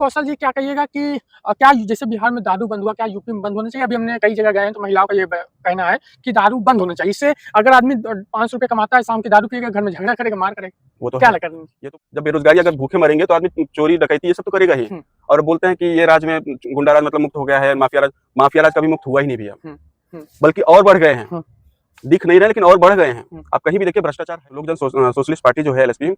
कौशल जी क्या कहिएगा कि क्या जैसे बिहार में दारू बंद हुआ, क्या यूपी में बंद होना चाहिए? अभी हमने कई जगह गए हैं तो महिलाओं का ये कहना है कि दारू बंद होना चाहिए। इससे अगर आदमी 5 रुपए कमाता है, शाम की दारू पिएगा, घर में झगड़ा करेगा, मार करेगा, वो तो क्या है। लगता है? ये तो जब बेरोजगारी अगर भूखे मरेंगे तो आदमी चोरी डकैती ये सब तो करेगा ही। और बोलते हैं कि ये राज में गुंडा राज मतलब मुक्त हो गया है, माफिया राज कभी मुक्त हुआ ही नहीं भैया, बल्कि और बढ़ गए हैं। दिख नहीं रहे लेकिन और बढ़ गए हैं। आप कहीं भी देखिए भ्रष्टाचार है। लोक जन सोशलिस्ट पार्टी जो है एलएसपी,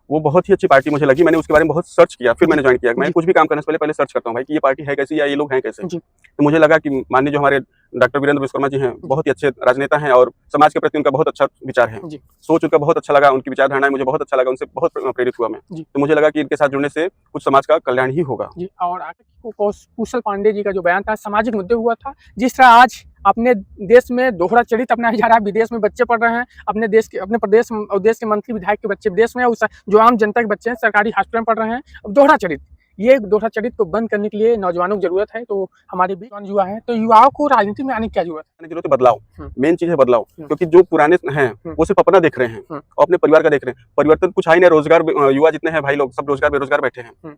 वो बहुत ही अच्छी पार्टी मुझे लगी। मैंने उसके बारे में बहुत सर्च किया, फिर मैंने ज्वाइन किया। मैं कुछ भी काम करने से पहले सर्च करता हूँ भाई कि ये पार्टी है कैसी या ये लोग हैं कैसे। तो मुझे लगा कि माननीय जो हमारे डॉक्टर वीरेंद्र विश्वकर्मा जी हैं, बहुत ही अच्छे राजनेता हैं और समाज के प्रति उनका बहुत अच्छा विचार है, सोच उनका बहुत अच्छा लगा, उनकी विचारधाराएं मुझे बहुत अच्छा लगा, उनसे बहुत प्रेरित हुआ मैं। तो मुझे लगा कि इनके साथ जुड़ने से कुछ समाज का कल्याण ही होगा। और कुशल पांडे जी का जो बयान था सामाजिक मुद्दे हुआ था, जिस तरह आज अपने देश में दोहरा चरित्र अपनाया जा रहा है। विदेश में बच्चे पढ़ रहे हैं, अपने देश के अपने प्रदेश और देश के मंत्री विधायक के बच्चे विदेश में, जो आम जनता के बच्चे हैं सरकारी हॉस्पिटल में पढ़ रहे हैं। दोहरा चरित्र, ये दोहरा चरित्र को बंद करने के लिए नौजवानों की जरूरत है। तो हमारे बीच युवा है, तो युवाओं को राजनीति में आने की क्या जरूरत है? जरूरत है बदलाव, मेन चीज है बदलाव। क्योंकि जो पुराने हैं वो सिर्फ अपना देख रहे हैं और अपने परिवार का देख रहे हैं। परिवर्तन कुछ है ही नहीं। रोजगार, युवा जितने हैं भाई लोग सब रोजगार बेरोजगार बैठे हैं,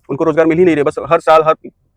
उनको रोजगार मिल ही नहीं रहे। बस हर साल हर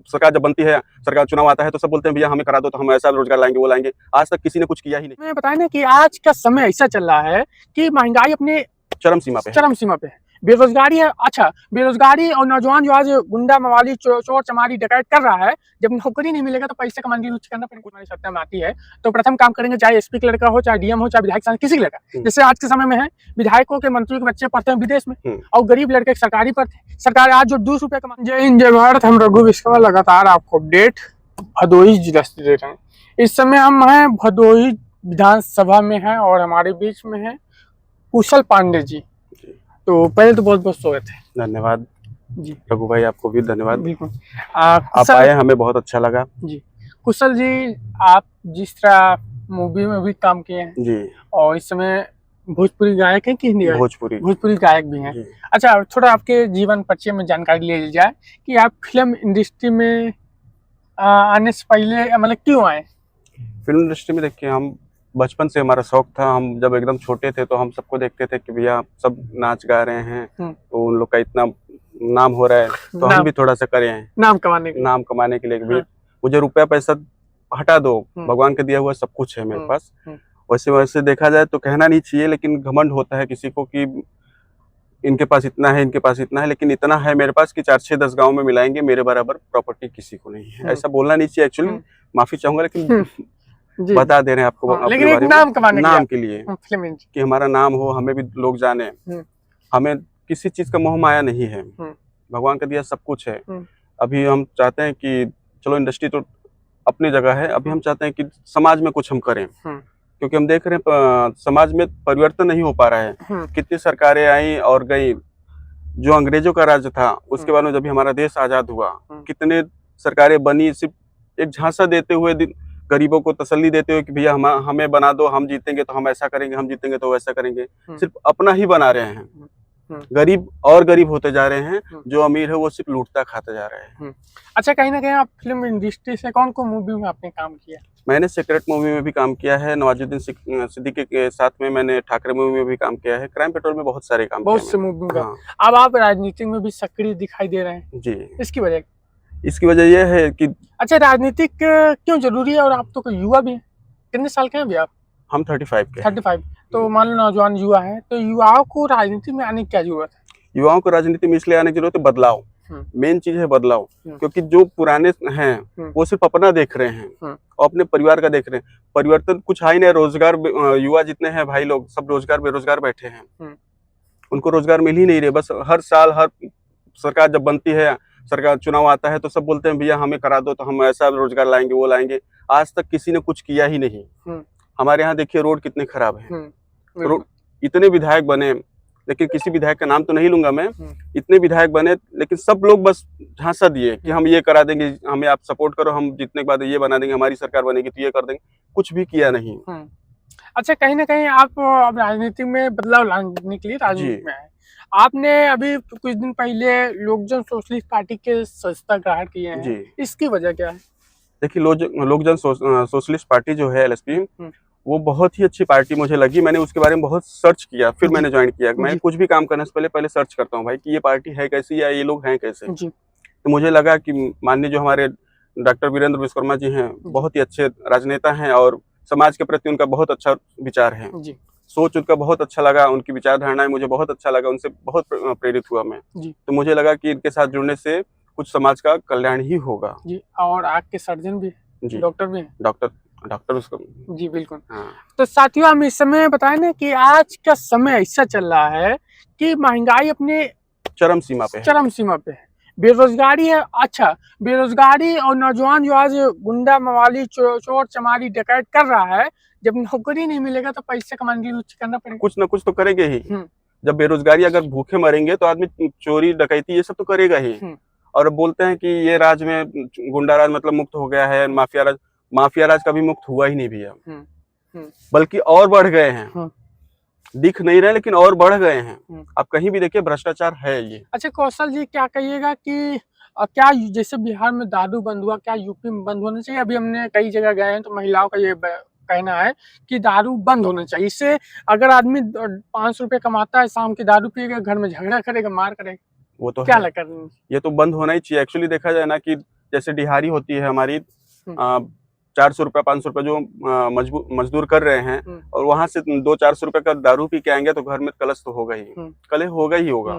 सरकार जब बनती है, सरकार चुनाव आता है तो सब बोलते हैं भैया हमें करा दो, तो हम ऐसा रोजगार लाएंगे वो लाएंगे। आज तक किसी ने कुछ किया ही नहीं। मैं बताया ना कि आज का समय ऐसा चल रहा है कि महंगाई अपने चरम सीमा पे है। बेरोजगारी है। अच्छा, बेरोजगारी और नौजवान जो आज गुंडा मवाली चोर चमारी डकैत कर रहा है, जब नौकरी नहीं मिलेगा तो पैसे कमाने की रुचि करना पड़ेगा। हमारी सत्ता में आती है तो प्रथम काम करेंगे, चाहे एसपी का लड़का हो, चाहे डीएम हो, चाहे विधायक, किसी का लड़का। जैसे आज के समय में है विधायकों के, मंत्रियों के बच्चे पढ़ते हैं विदेश में और गरीब लड़के सरकारी पढ़ते। सरकार आज जो 2 रुपए कमा। जय हिंद जय भारत, हम रघु विश्वकर्मा लगातार आपको अपडेट भदोही जिला से दे रहे हैं। इस समय हम हैं भदोही विधानसभा में हैं और हमारे बीच में है कुशल पांडे जी। तो पहले तो बहुत बहुत स्वागत है। धन्यवाद जी रघु भाई, आपको भी धन्यवाद। बिल्कुल आप आए, हमें बहुत अच्छा लगा जी। कुशल जी, आप जिस तरह मूवी में भी काम किए हैं जी, और इस समय भोजपुरी गायक हैं कि हिंदी गायक? भोजपुरी गायक भी हैं। अच्छा, थोड़ा आपके जीवन परिचय में जानकारी ले ली जाए कि आप फिल्म इंडस्ट्री में आने से पहले मतलब क्यों आए? फिल्म इंडस्ट्री में देखिए, हम बचपन से हमारा शौक था। हम जब एकदम छोटे थे तो हम सबको देखते थे कि भैया सब नाच गा रहे हैं, तो उन लोग का इतना नाम हो रहा है तो हम भी थोड़ा सा करें नाम कमाने के लिए। मुझे रुपया पैसा हटा दो, भगवान का दिया हुआ सब कुछ है मेरे पास। वैसे देखा जाए तो कहना नहीं चाहिए, लेकिन घमंड होता है किसी को कि इनके पास इतना है, इनके पास इतना है, लेकिन इतना है मेरे पास कि 4-6-10 गाँव में मिलाएंगे, मेरे बराबर प्रॉपर्टी किसी को नहीं है। ऐसा बोलना नहीं चाहिए एक्चुअली, माफी चाहूंगा, लेकिन बता दे रहे हैं आपको, लेकिन एक नाम के लिए कि हमारा नाम हो, हमें भी लोग जाने। हमें किसी चीज का मोह माया नहीं है, भगवान का दिया सब कुछ है। अभी हम चाहते हैं कि चलो इंडस्ट्री तो अपनी जगह है, अभी हम चाहते हैं कि समाज में कुछ हम करें, क्योंकि हम देख रहे हैं समाज में परिवर्तन नहीं हो पा रहा है। कितनी सरकारें आई और गई, जो अंग्रेजों का राज था उसके बाद में जब हमारा देश आजाद हुआ, कितने सरकारें बनी, सिर्फ एक झांसा देते हुए, गरीबों को तसल्ली देते हुए कि भैया हमें बना दो, हम जीतेंगे तो हम ऐसा करेंगे, हम जीतेंगे तो वैसा करेंगे। सिर्फ अपना ही बना रहे हैं, गरीब और गरीब होते जा रहे हैं, जो अमीर है वो सिर्फ लूटता खाता जा रहे हैं। अच्छा, कहीं ना कहीं आप फिल्म इंडस्ट्री से कौन कौन मूवी में आपने काम किया? मैंने सेक्रेट मूवी में भी काम किया है, नवाजुद्दीन सिद्दीकी के साथ में मैंने ठाकरे मूवी में भी काम किया है, क्राइम पेट्रोल में बहुत सारे काम, बहुत से मूवी। अब आप राजनीति में भी सक्रिय दिखाई दे रहे हैं जी। इसकी वजह यह है कि अच्छा, राजनीतिक क्यों जरूरी है? और आप तो युवा भी हैं, कितने साल के हैं अभी आप? हम 35 के। 35। तो मान लो नौजवान युवा है, तो युवाओं को राजनीति में आने की क्या जरूरत है? युवाओं को राजनीति में इसलिए आने की जरूरत है बदलाव, मेन चीज है बदलाव। क्योंकि जो पुराने हैं वो सिर्फ अपना देख रहे हैं और अपने परिवार का देख रहे हैं। परिवर्तन कुछ है ही नहीं। रोजगार, युवा जितने हैं भाई लोग सब रोजगार बेरोजगार बैठे हैं, उनको रोजगार मिल ही नहीं रहे। बस हर साल हर सरकार जब बनती है, सरकार चुनाव आता है तो सब बोलते हैं भैया हमें करा दो, तो हम ऐसा रोजगार लाएंगे वो लाएंगे। आज तक किसी ने कुछ किया ही नहीं। हमारे यहाँ देखिए रोड कितने खराब हैं, इतने विधायक बने, लेकिन किसी विधायक का नाम तो नहीं लूंगा मैं, इतने विधायक बने लेकिन सब लोग बस झांसा दिए कि हम ये करा देंगे, हमें आप सपोर्ट करो, हम जीतने के बाद ये बना देंगे, हमारी सरकार बनेगी तो ये कर देंगे। कुछ भी किया नहीं। अच्छा, कहीं ना कहीं आप राजनीति में बदलाव लाने के लिए राजनीति में आए। आपने अभी कुछ दिन पहले लोक जन सोशलिस्ट पार्टी के सदस्यता ग्रहण किए हैं, इसकी वजह क्या है? देखिए, लोक जन सोशलिस्ट पार्टी जो है एलएसपी, वो बहुत ही अच्छी पार्टी मुझे लगी। मैंने उसके बारे में बहुत सर्च किया, फिर मैंने ज्वाइन किया। मैं कुछ भी काम करने से पहले सर्च करता हूँ भाई कि ये पार्टी है कैसी या ये लोग हैं कैसे। तो मुझे लगा कि माननीय जो हमारे डॉक्टर वीरेंद्र विश्वकर्मा जी हैं, बहुत ही अच्छे राजनेता हैं और समाज के प्रति उनका बहुत अच्छा विचार है। जी सोच उनका बहुत अच्छा लगा, उनकी विचारधाराएं मुझे बहुत अच्छा लगा, उनसे बहुत प्रेरित हुआ मैं। जी तो मुझे लगा कि इनके साथ जुड़ने से कुछ समाज का कल्याण ही होगा। जी। और आँख के सर्जन भी, जी, डॉक्टर भी हैं। डॉक्टर उसको। जी बिल्कुल। हाँ, तो साथियों हम इस समय बताएं ना कि आज का समय ऐसा चल रहा है कि महंगाई अपने चरम सीमा पे है। चरम सीमा पे है, बेरोजगारी है। अच्छा, बेरोजगारी और नौजवान जो आज गुंडा मवाली चोर चमारी डकैत कर रहा है, जब नौकरी नहीं मिलेगा तो पैसे कमाने के लिए कुछ करना पड़ेगा। कुछ ना कुछ तो करेंगे ही। जब बेरोजगारी, अगर भूखे मरेंगे तो आदमी चोरी डकैती ये सब तो करेगा ही। और बोलते हैं कि ये राज में गुंडा राज मतलब मुक्त हो गया है, माफिया राज कभी मुक्त हुआ ही नहीं भैया, बल्कि और बढ़ गए हैं। दिख नहीं रहे लेकिन और बढ़ गए हैं। आप कहीं भी देखिए भ्रष्टाचार है ये। अच्छा कौशल जी, क्या कहिएगा कि क्या जैसे बिहार में दारू बंद हुआ, क्या यूपी में बंद होना चाहिए? अभी हमने कई जगह गए हैं तो महिलाओं का ये कहना है कि दारू बंद होना चाहिए। इससे अगर आदमी 500 रुपये कमाता है, शाम की दारू पिएगा, घर में झगड़ा करेगा, मार करेगा, वो तो क्या है। लगता है? ये तो बंद होना ही चाहिए। एक्चुअली देखा जाए ना कि जैसे दिहाड़ी होती है हमारी, 400 रुपये 500 रुपये जो मजदूर कर रहे हैं, और वहां से 200-400 रुपये का दारू पी के आएंगे तो घर में कलश तो होगा ही, कलह होगा ही होगा।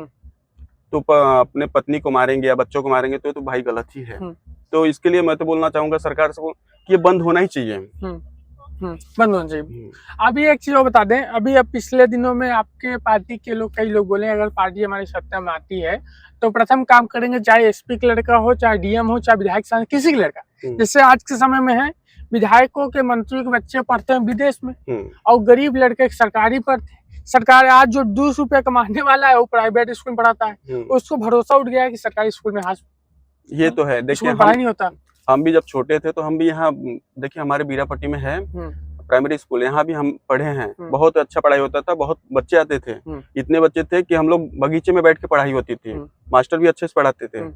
तो अपने पत्नी को मारेंगे या बच्चों को मारेंगे तो भाई गलत ही है। तो इसके लिए मैं तो बोलना चाहूंगा सरकार से कि ये बंद होना ही चाहिए। बंद होना चाहिए। अभी एक चीज और बता दें, अभी अब पिछले दिनों में आपके पार्टी के लोग, कई लोग बोले अगर पार्टी हमारी सत्ता में आती है तो प्रथम काम करेंगे, चाहे एसपी का लड़का हो, चाहे डीएम हो, चाहे विधायक सांसद, किसी का लड़का, जैसे आज के समय में है विधायकों के, मंत्रियों के बच्चे पढ़ते हैं विदेश में, और गरीब लड़के सरकारी पढ़ते। सरकार आज जो 200 रुपये कमाने वाला है वो प्राइवेट स्कूल में पढ़ाता है, उसको भरोसा उठ गया है कि सरकारी स्कूल में ये तो है। देखिए पढ़ाई नहीं होता। हम भी जब छोटे थे तो हम भी यहाँ, देखिए हमारे बीरापट्टी में है प्राइमरी स्कूल, यहाँ भी हम पढ़े हैं। बहुत अच्छा पढ़ाई होता था, बहुत बच्चे आते थे। इतने बच्चे थे कि हम लोग बगीचे में बैठ के पढ़ाई होती थी, मास्टर भी अच्छे से पढ़ाते थे।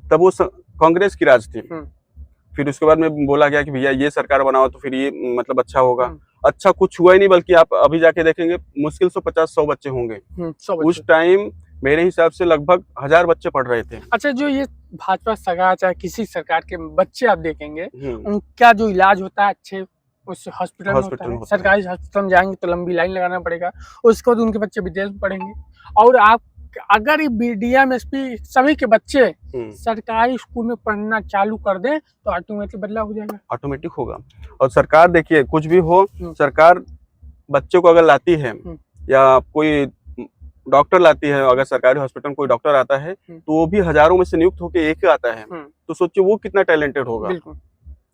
तब वो कांग्रेस की राज थी। फिर उसके बाद में बोला गया कि भैया ये सरकार बनाओ तो फिर ये मतलब अच्छा होगा। अच्छा कुछ हुआ ही नहीं, बल्कि आप अभी जाके देखेंगे मुश्किल से 50-100 बच्चे होंगे। उस टाइम मेरे हिसाब से लगभग 1000 बच्चे पढ़ रहे थे। अच्छा, जो ये भाजपा सरकार चाहे किसी सरकार के बच्चे आप देखेंगे, उनका जो इलाज होता है अच्छे उस हॉस्पिटल में होता है। सरकारी हॉस्पिटल में जाएंगे तो लंबी लाइन लगाना पड़ेगा, उसके बाद उनके बच्चे विदेश में पढ़ेंगे। और आप अगर डीएम एसपी सभी के बच्चे सरकारी स्कूल में पढ़ना चालू कर दें तो ऑटोमेटिक बदलाव हो जाएगा, ऑटोमेटिक होगा। और सरकार देखिए कुछ भी हो, सरकार बच्चे को अगर लाती है या कोई डॉक्टर लाती है, अगर सरकारी हॉस्पिटल में कोई डॉक्टर आता है तो वो भी हजारों में से नियुक्त होकर एक आता है, तो सोचिए वो कितना टैलेंटेड होगा।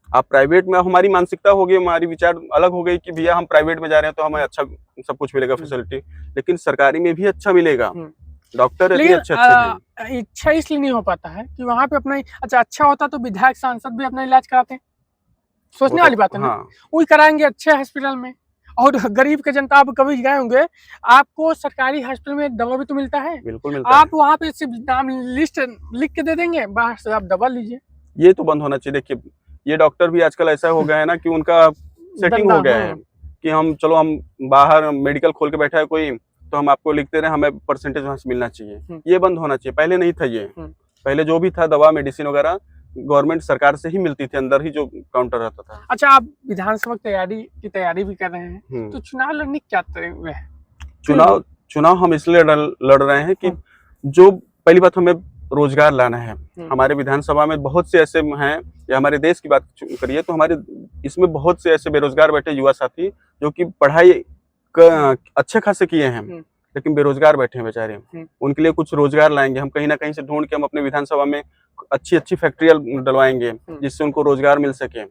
आप प्राइवेट में, हमारी मानसिकता हो गई, हमारी विचार अलग हो गई कि भैया हम प्राइवेट में जा रहे हैं तो हमें अच्छा सब कुछ मिलेगा फैसिलिटी, लेकिन सरकारी में भी अच्छा मिलेगा। डॉक्टर अच्छे हैं। इच्छा इसलिए नहीं हो पाता है कि वहाँ पे अपना अच्छा होता तो विधायक सांसद भी अपना इलाज कराते हैं। सोचने वाली बात है ना, वही कराएंगे अच्छे हॉस्पिटल में। और गरीब के जनता, आप कभी गए होंगे, आपको सरकारी हॉस्पिटल में दवा भी तो मिलता है, बिल्कुल मिलता आप वहाँ पे सिर्फ नाम लिस्ट लिख के दे देंगे, बाहर से आप दवा लीजिए। ये तो बंद होना चाहिए। देखिए ये डॉक्टर भी आजकल ऐसा हो गया है ना कि उनका सेटिंग हो गया है कि हम बाहर मेडिकल खोल के बैठा है कोई, तो हम आपको लिखते रहे, हमें परसेंटेज वहां से मिलना चाहिए। ये बंद होना चाहिए। पहले नहीं था ये, पहले जो भी था दवा मेडिसिन वगैरह गवर्नमेंट सरकार से ही मिलती थी, अंदर ही जो काउंटर रहता था। अच्छा, आप विधानसभा की तैयारी भी कर रहे हैं, तो चुनाव लड़ने क्या तरह है? चुनाव हम इसलिए लड़ रहे हैं कि जो पहली बात हमें रोजगार लाना है। हमारे विधानसभा में बहुत से ऐसे हैं, या हमारे देश की बात करिए तो हमारे इसमें बहुत से ऐसे बेरोजगार बैठे युवा साथी जो कि पढ़ाई अच्छे खासे किए हैं लेकिन बेरोजगार बैठे हैं बेचारे। उनके लिए कुछ रोजगार लाएंगे हम, कहीं ना कहीं से ढूंढ के हम अपने विधानसभा में अच्छी फैक्ट्रियां डलवाएंगे जिससे उनको रोजगार मिल सके।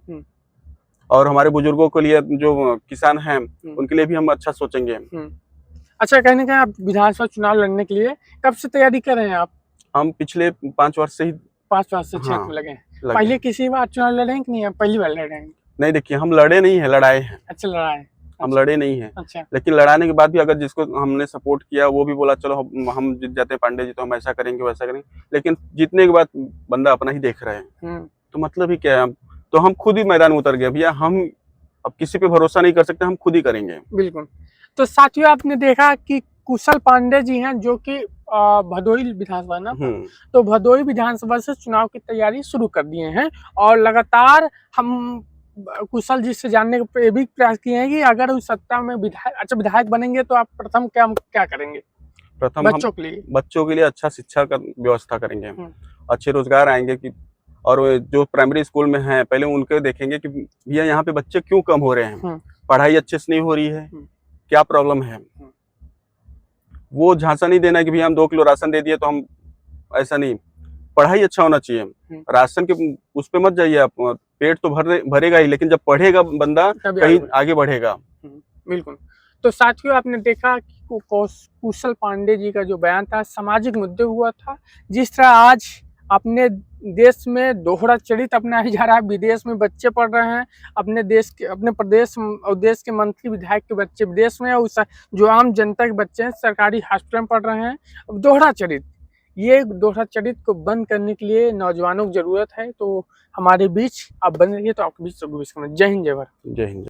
और हमारे बुजुर्गों के लिए, जो किसान हैं, उनके लिए भी हम अच्छा सोचेंगे। अच्छा, कहने का आप विधानसभा चुनाव लड़ने के लिए कब से तैयारी कर रहे हैं आप? हम पिछले 5 वर्ष से ही 5 वर्ष से क्षेत्र में लगे हैं। पहले किसी बार चुनाव लड़े हैं कि नहीं? पहली बार लड़ रहे हैं? नहीं, देखिए हम लड़े नहीं है, लड़ाए हैं। अच्छा, लड़ाए हम लड़े नहीं है। अच्छा। लेकिन लड़ाने के बाद भी अगर जिसको हमने सपोर्ट किया वो भी बोला चलो हम जीत जाते हैं पांडे जी तो हम ऐसा करेंगे वैसा करेंगे, लेकिन जीतने के बाद बंदा अपना ही देख रहे हैं तो मतलब ही क्या है। तो हम खुद ही मैदान में उतर गए भैया, हम अब किसी पे भरोसा नहीं कर सकते, हम खुद ही करेंगे। बिल्कुल। तो साथियों, आपने देखा कि कुशल पांडे जी हैं जो कि भदोई विधानसभा ना, तो भदोई विधानसभा से चुनाव की तैयारी शुरू कर दिए हैं और लगातार हम कुशल जी से जानने का ये भी प्रयास किए हैं कि अगर उस सत्ता में विधायक बनेंगे तो आप प्रथम क्या करेंगे? प्रथम बच्चों के लिए अच्छा शिक्षा का व्यवस्था करेंगे, अच्छे रोजगार आएंगे कि और जो प्राइमरी स्कूल में हैं पहले उनके देखेंगे कि भैया यहाँ पे बच्चे क्यों कम हो रहे हैं, पढ़ाई अच्छे से नहीं हो रही है, क्या प्रॉब्लम है। वो झांसा नहीं देना कि भैया हम 2 किलो राशन दे दिए तो हम, ऐसा नहीं, पढ़ाई अच्छा होना चाहिए। राशन के उस पे मत जाइए आप, पेट तो भरेगा ही, लेकिन जब पढ़ेगा बंदा कहीं आगे बढ़ेगा। बिल्कुल। तो साथियों, आपने देखा कि कुशल पांडे जी का जो बयान था सामाजिक मुद्दे हुआ था। जिस तरह आज अपने देश में दोहरा चरित्र अपनाया जा रहा है, विदेश में बच्चे पढ़ रहे हैं, अपने प्रदेश और देश के मंत्री विधायक के बच्चे विदेश में, और जो आम जनता के बच्चे हैं सरकारी हॉस्पिटल में पढ़ रहे हैं। दोहरा चरित्र, ये दोहरा चरित्र को बंद करने के लिए नौजवानों की जरूरत है। तो हमारे बीच आप बने रहिए, तो आपके बीच जय हिंद, जय भारत। जय हिंद।